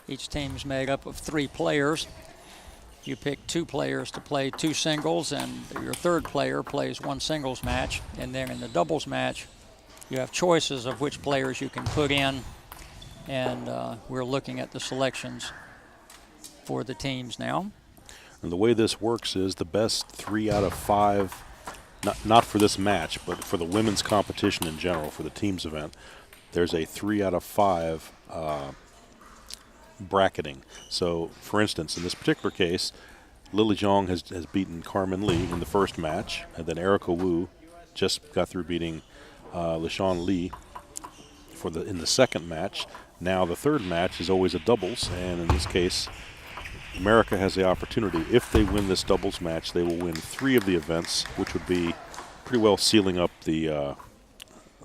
Each team is made up of 3 players. You pick 2 players to play 2 singles, and your third player plays 1 singles match. And then in the doubles match, you have choices of which players you can put in, and we're looking at the selections for the teams now. And the way this works is the best 3 out of 5, not for this match, but for the women's competition in general, for the teams event, there's a 3 out of 5 bracketing. So, for instance, in this particular case, Lily Zhang has beaten Carmen Lee in the first match, and then Erica Wu just got through beating LeSean Lee in the second match. Now the third match is always a doubles, and in this case, America has the opportunity. If they win this doubles match, they will win 3 of the events, which would be pretty well sealing up the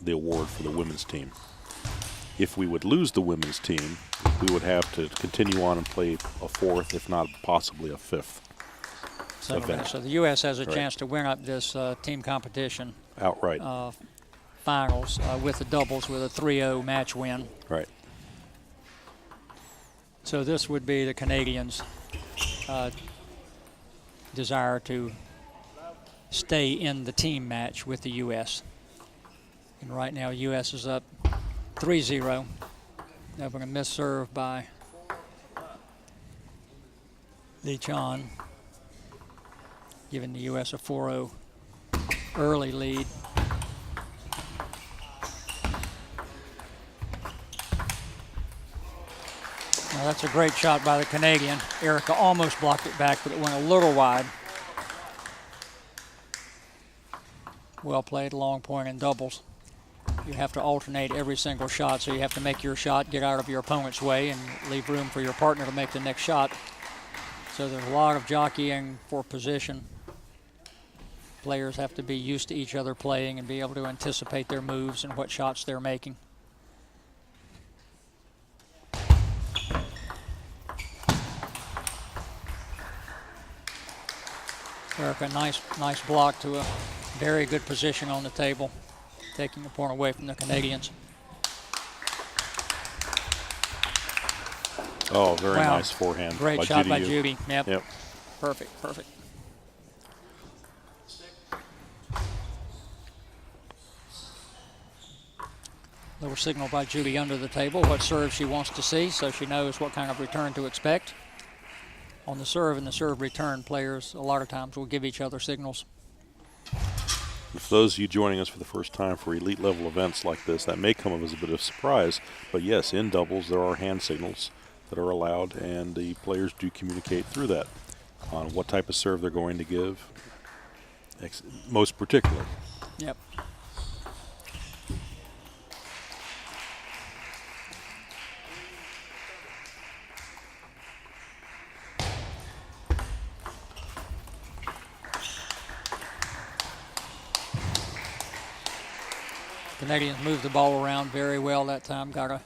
award for the women's team. If we would lose the women's team, we would have to continue on and play a 4th, if not possibly a 5th event. So the U.S. has a chance to win up this team competition outright finals with the doubles with a 3-0 match win. Right. So this would be the Canadians' desire to stay in the team match with the U.S. And right now, U.S. is up 3-0. Having a miss serve by Liquan, giving the U.S. a 4-0 early lead. Now that's a great shot by the Canadian. Erica almost blocked it back, but it went a little wide. Well played, long point in doubles. You have to alternate every single shot, so you have to make your shot, get out of your opponent's way, and leave room for your partner to make the next shot. So there's a lot of jockeying for position. Players have to be used to each other playing and be able to anticipate their moves and what shots they're making. Erica, nice block to a very good position on the table, taking the point away from the Canadians. Oh, very nice forehand. Great shot by Judy. Yep. Perfect. Little signal by Judy under the table, what serve she wants to see, so she knows what kind of return to expect. On the serve and the serve return, players a lot of times will give each other signals. For those of you joining us for the first time for elite level events like this, that may come as a bit of a surprise, but yes, in doubles there are hand signals that are allowed, and the players do communicate through that on what type of serve they're going to give, most particularly. Yep. Canadians moved the ball around very well that time. Got a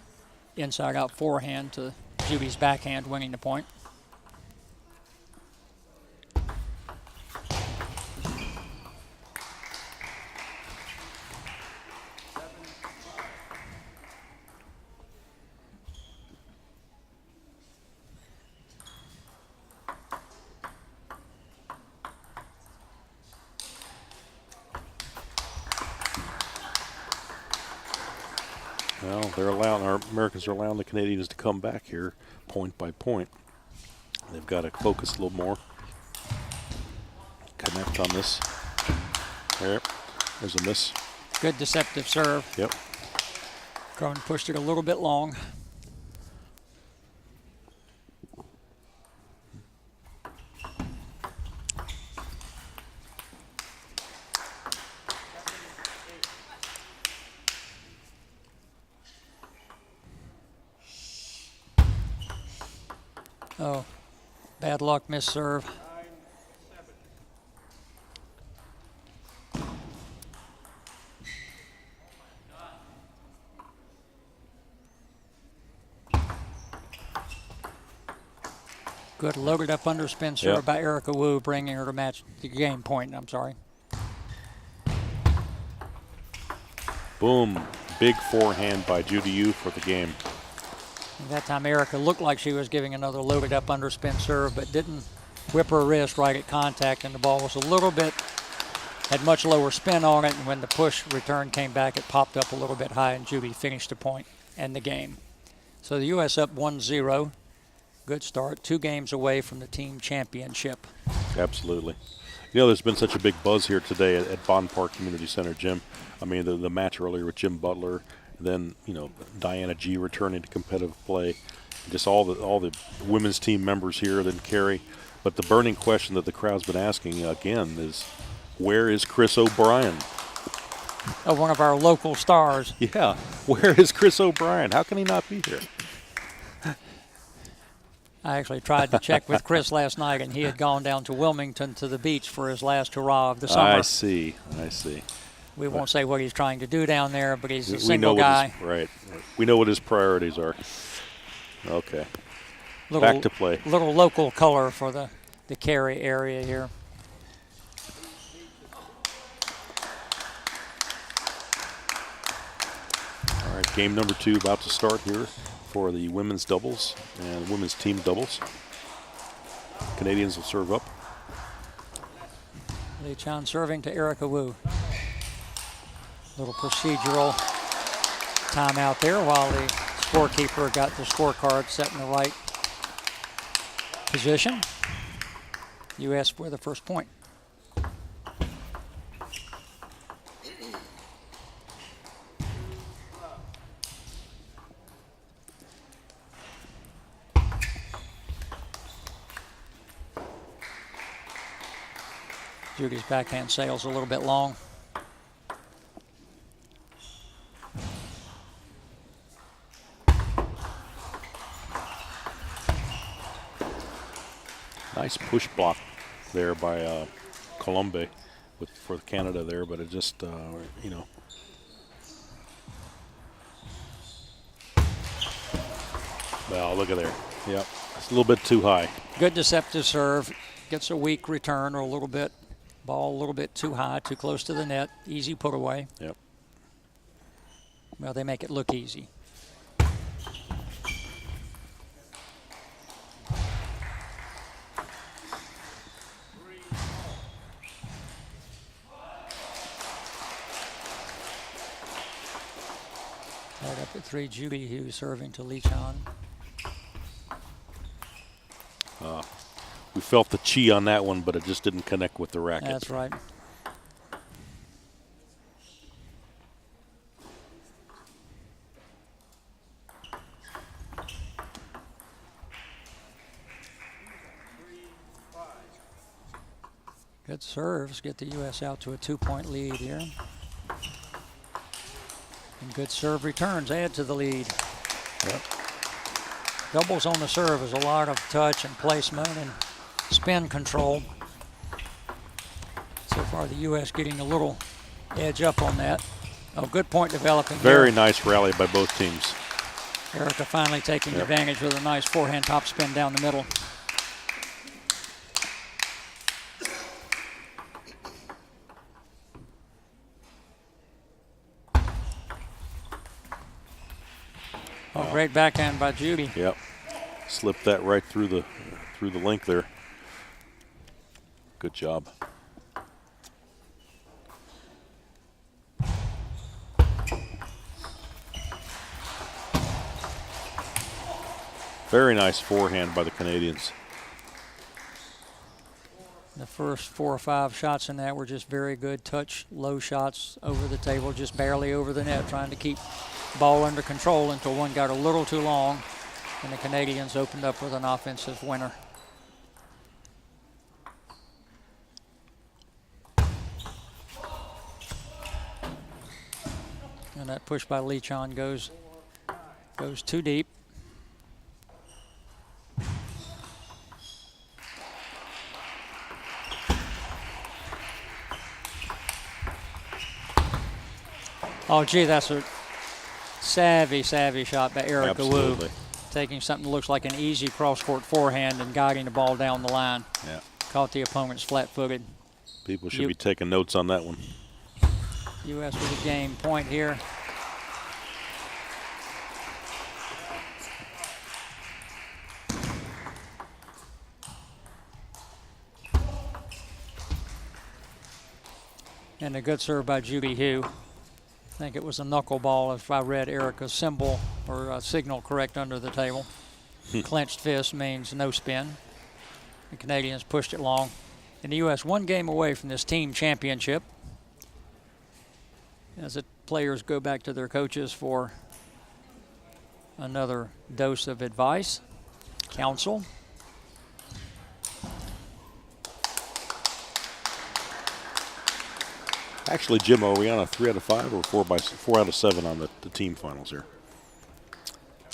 inside-out forehand to Judy's backhand, winning the point. Well, our Americans are allowing the Canadians to come back here point by point. They've got to focus a little more. Connect on this. There's a miss. Good deceptive serve. Yep. Coulombe pushed it a little bit long. Oh, bad luck, miss serve. Good loaded up underspin serve by Erica Wu, bringing her to match the game point. I'm sorry. Boom. Big forehand by Judy Yu for the game. And that time Erica looked like she was giving another loaded up underspin serve, but didn't whip her wrist right at contact, and the ball was a little bit, had much lower spin on it, and when the push return came back, it popped up a little bit high, and Judy finished the point and the game. So the U.S. up 1-0. Good start. 2 games away from the team championship. Absolutely. You know, there's been such a big buzz here today at Bond Park Community Center, Jim. I mean, the match earlier with Jim Butler, then, you know, Diana G returning to competitive play, just all the women's team members here, then Cary. But the burning question that the crowd's been asking again is, where is Chris O'Brien? One of our local stars. Yeah, where is Chris O'Brien? How can he not be here? I actually tried to check with Chris last night, and he had gone down to Wilmington to the beach for his last hurrah of the summer. I see. We won't say what he's trying to do down there, but he's a single guy. Right. We know what his priorities are. Okay. Back to play. Little local color for the Cary area here. All right, game number 2 about to start here for the women's doubles and women's team doubles. Canadians will serve up. Liquan serving to Erica Wu. Little procedural timeout there while the scorekeeper got the scorecard set in the right position. U.S. for the first point. Judy's backhand sail's a little bit long. Nice push block there by Coulombe for Canada there, but it just, you know. Well, look at there. Yep, it's a little bit too high. Good deceptive serve. Gets a weak return or a little bit, ball a little bit too high, too close to the net. Easy put away. Yep. Well, they make it look easy. Right up at 3, Judy Hugh serving to Liquan. We felt the chi on that one, but it just didn't connect with the racket. That's right. Good serves get the U.S. out to a 2-point lead here. And good serve returns add to the lead. Yep. Doubles on the serve is a lot of touch and placement and spin control. So far the U.S. getting a little edge up on that. Oh, good point developing. Very nice rally by both teams. Erica finally taking advantage with a nice forehand top spin down the middle. Oh, great backhand by Judy. Yep. Slipped that right through the link there. Good job. Very nice forehand by the Canadians. The first 4 or 5 shots in that were just very good touch, low shots over the table, just barely over the net, trying to keep ball under control until one got a little too long, and the Canadians opened up with an offensive winner. And that push by Liquan goes too deep. Oh, gee, that's a savvy shot by Erica Wu. Taking something that looks like an easy cross-court forehand and guiding the ball down the line. Yeah. Caught the opponents flat-footed. People should be taking notes on that one. U.S. with a game point here. And a good serve by Judy Hugh. I think it was a knuckleball if I read Erica's symbol or signal correct under the table. Clenched fist means no spin. The Canadians pushed it long. And the U.S. one game away from this team championship as the players go back to their coaches for another dose of advice, counsel. Actually, Jim, are we on a 3 out of 5 or 4 out of 7 on the team finals here?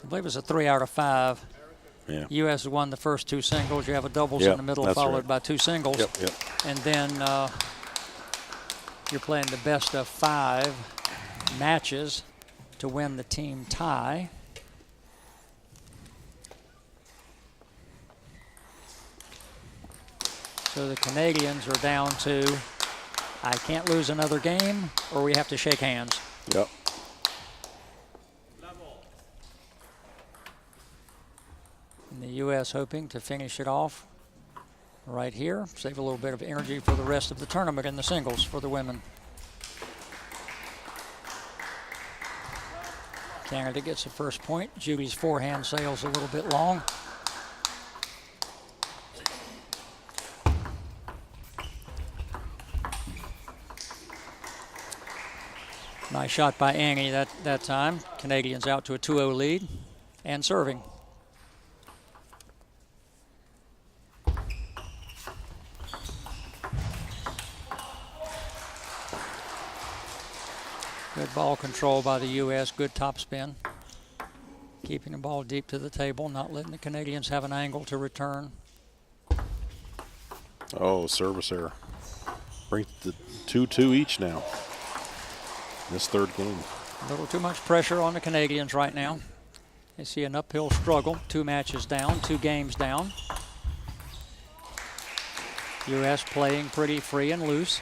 I believe it's a 3 out of 5. Yeah. U.S. has won the first 2 singles. You have a doubles in the middle, followed right. by 2 singles. Yep. And then you're playing the best of 5 matches to win the team tie. So the Canadians are down to, I can't lose another game, or we have to shake hands. Yep. And the U.S. hoping to finish it off right here, save a little bit of energy for the rest of the tournament in the singles for the women. Canada gets the first point. Judy's forehand sails a little bit long. Nice shot by Annie that time. Canadians out to a 2-0 lead and serving. Good ball control by the U.S. Good top spin. Keeping the ball deep to the table, not letting the Canadians have an angle to return. Oh, service error. Brings the 2-2 each now. This third game. A little too much pressure on the Canadians right now. They see an uphill struggle. 2 matches down, 2 games down. U.S. playing pretty free and loose.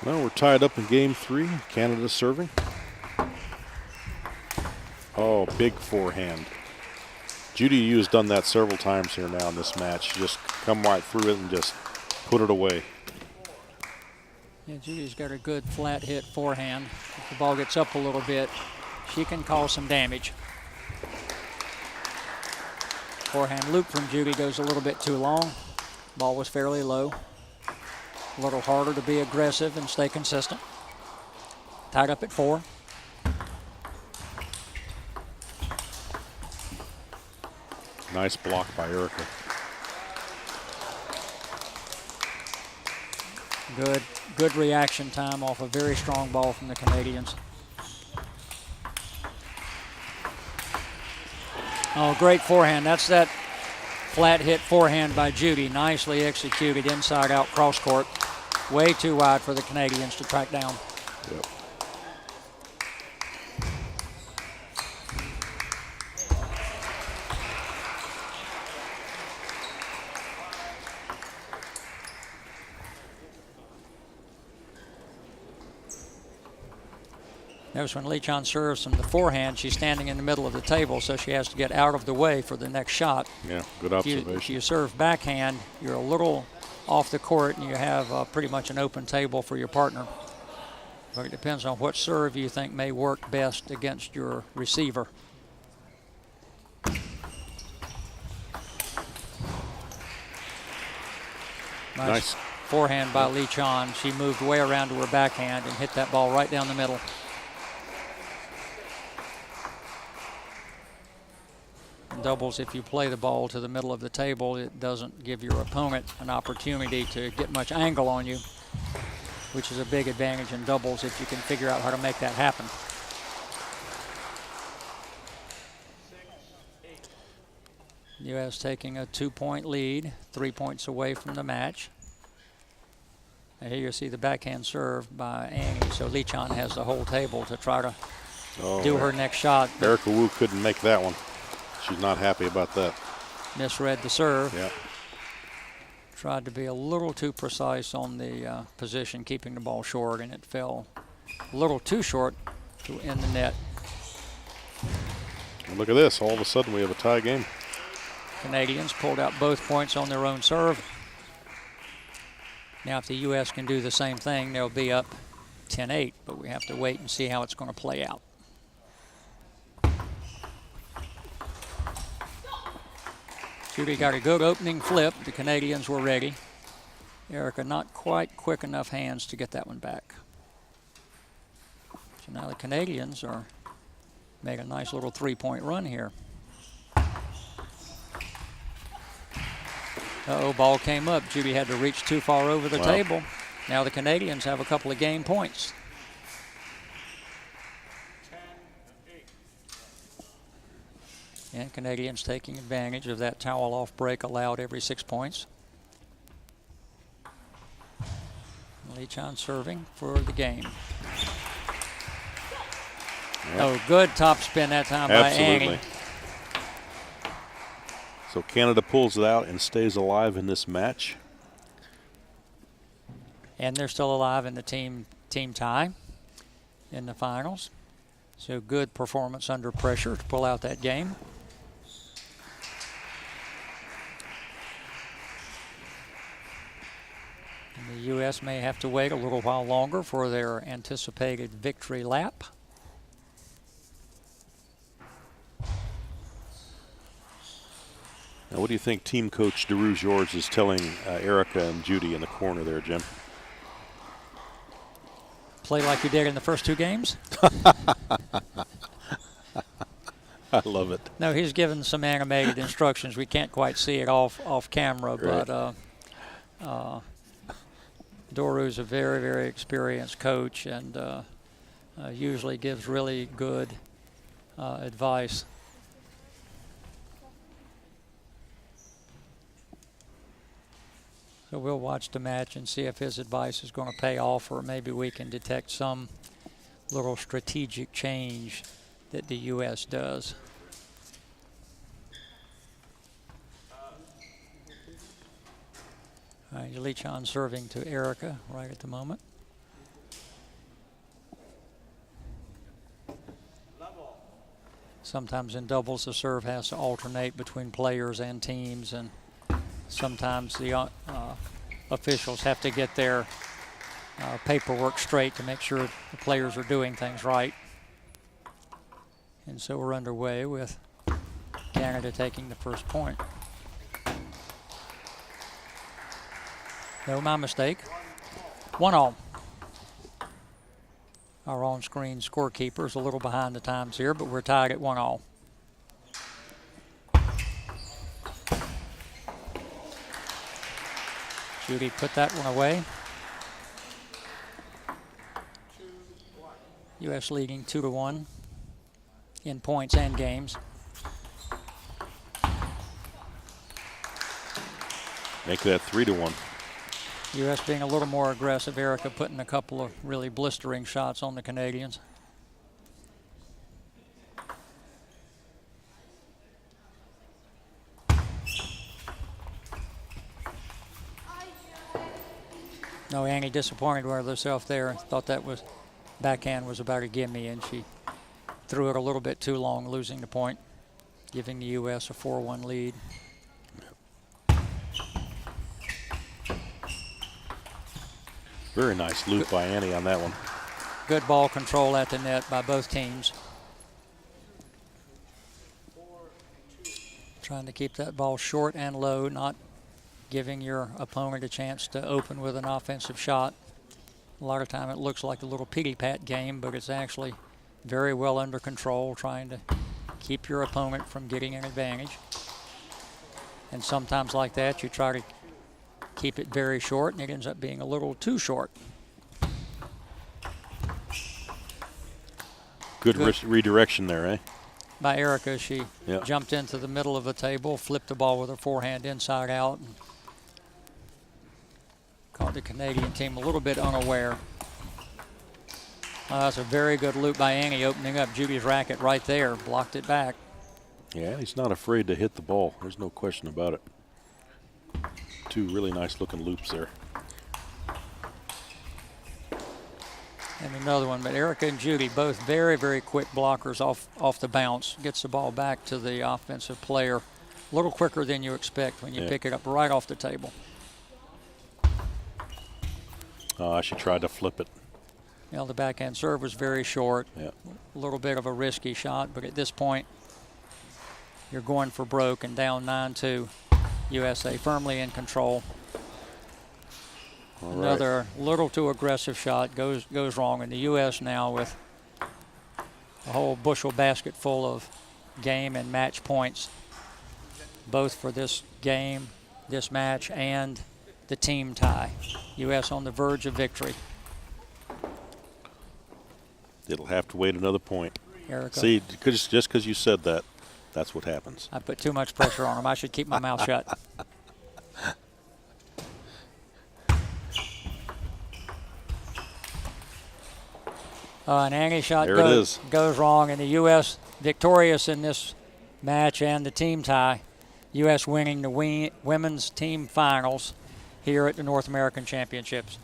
Well, we're tied up in game 3. Canada serving. Oh, big forehand. Judy Hugh has done that several times here now in this match. Just come right through it and just put it away. Yeah, Judy's got a good flat hit forehand. If the ball gets up a little bit, she can cause some damage. Forehand loop from Judy goes a little bit too long. Ball was fairly low. A little harder to be aggressive and stay consistent. Tied up at 4. Nice block by Erica. Good reaction time off a very strong ball from the Canadians. Oh, great forehand. That's that flat hit forehand by Judy. Nicely executed inside out cross court. Way too wide for the Canadians to track down. Yep. Notice when Liquan serves from the forehand, she's standing in the middle of the table, so she has to get out of the way for the next shot. Yeah, good observation. If you serve backhand, you're a little off the court and you have pretty much an open table for your partner. But it depends on what serve you think may work best against your receiver. Nice forehand by Liquan. She moved way around to her backhand and hit that ball right down the middle. Doubles, if you play the ball to the middle of the table, it doesn't give your opponent an opportunity to get much angle on you, which is a big advantage in doubles if you can figure out how to make that happen. U.S. taking a 2-point lead, 3 points away from the match. And here you see the backhand serve by Annie, so Liquan has the whole table to try to do her next shot. Erica Wu couldn't make that one. She's not happy about that. misread the serve. Yeah. Tried to be a little too precise on the position, keeping the ball short, and it fell a little too short to in the net. And look at this. All of a sudden, we have a tie game. Canadians pulled out both points on their own serve. Now, if the U.S. can do the same thing, they'll be up 10-8, but we have to wait and see how it's going to play out. Judy got a good opening flip. The Canadians were ready. Erica not quite quick enough hands to get that one back. So now the Canadians are made a nice little three-point run here. Uh-oh, ball came up. Judy had to reach too far over the table. Now the Canadians have a couple of game points. And Canadians taking advantage of that towel-off break allowed every 6 points. Liquan serving for the game. Yep. Oh, good top spin that time by Annie. So Canada pulls it out and stays alive in this match. And they're still alive in the team tie in the finals. So good performance under pressure to pull out that game. And the U.S. may have to wait a little while longer for their anticipated victory lap. Now, what do you think team coach DeRue George is telling Erica and Judy in the corner there, Jim? Play like you did in the first two games? I love it. No, he's given some animated instructions. We can't quite see it off camera, right. But Doru's a very, very experienced coach and usually gives really good advice. So we'll watch the match and see if his advice is going to pay off, or maybe we can detect some little strategic change that the U.S. does. All right, Liquan serving to Erica right at the moment. Sometimes in doubles, the serve has to alternate between players and teams, and sometimes the officials have to get their paperwork straight to make sure the players are doing things right. And so we're underway with Canada taking the first point. No, my mistake. 1-all. Our on-screen scorekeeper is a little behind the times here, but we're tied at 1-all. Judy put that one away. U.S. leading 2-1 in points and games. Make that 3-1. U.S. being a little more aggressive. Erica putting a couple of really blistering shots on the Canadians. No, Annie disappointed with herself there. Thought that was backhand was about a gimme, and she threw it a little bit too long, losing the point, giving the U.S. a 4-1 lead. Very nice loop by Annie on that one. Good ball control at the net by both teams. Trying to keep that ball short and low, not giving your opponent a chance to open with an offensive shot. A lot of time it looks like a little pity-pat game, but it's actually very well under control, trying to keep your opponent from getting an advantage. And sometimes like that, you try to keep it very short, and it ends up being a little too short. Good. Redirection there, eh? By Erica, she Yep. jumped into the middle of the table, flipped the ball with her forehand inside out, and caught the Canadian team a little bit unaware. That's a very good loop by Annie, opening up Judy's racket right there, blocked it back. Yeah, he's not afraid to hit the ball. There's no question about it. Two really nice looking loops there. And another one, but Erica and Judy, both very, very quick blockers off the bounce. Gets the ball back to the offensive player a little quicker than you expect when you pick it up right off the table. She tried to flip it. You know, the backhand serve was very short. Yeah. A little bit of a risky shot, but at this point, you're going for broke and down 9-2. USA firmly in control. All Another little too aggressive shot goes wrong, and the U.S. now with a whole bushel basket full of game and match points, both for this game, this match, and the team tie. U.S. on the verge of victory. It'll have to wait another point. Erica. See, just because you said that, that's what happens. I put too much pressure on him. I should keep my mouth shut. An Annie shot goes wrong, and the U.S. victorious in this match and the team tie. U.S. winning the women's team finals here at the North American Championships.